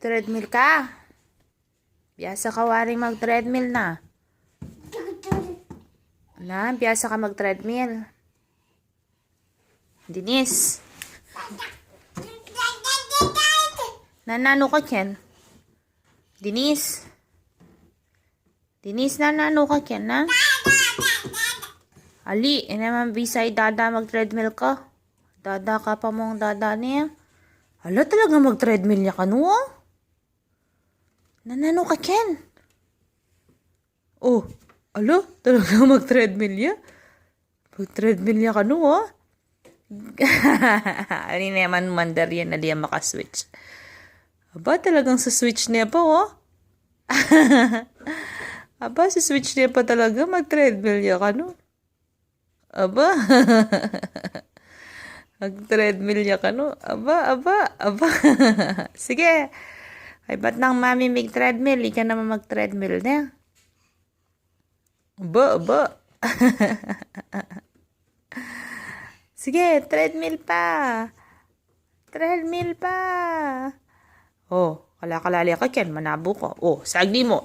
Treadmill ka? Biyasa ka waring mag-treadmill na. Biyasa ka mag-treadmill. Denise. Nanano ka Ken? Denise. Denise, nanano ka Ken, na? Ali, naman bisay dada mag-treadmill ka. Dada ka pa mong dada niya. Hala, talaga mag-treadmill niya ka no? Nanano ka Ken? Oh, alo, talaga mag-treadmill niya? Mag-treadmill niya ka no? Ano naman mandar yan na diya makaswitch. Aba, talagang sa switch niya pa oh. Aba, sa switch niya pa talaga mag-treadmill niya ka no? Aba, mag-treadmill niya ka no? Aba. Sige. Ay, ba't nang mami mag-treadmill? Ika naman mag-treadmill na. Aba. Sige, treadmill pa. Treadmill pa. Oh, kala-kalali ka Ken, manabo ko. Oh, sagli mo.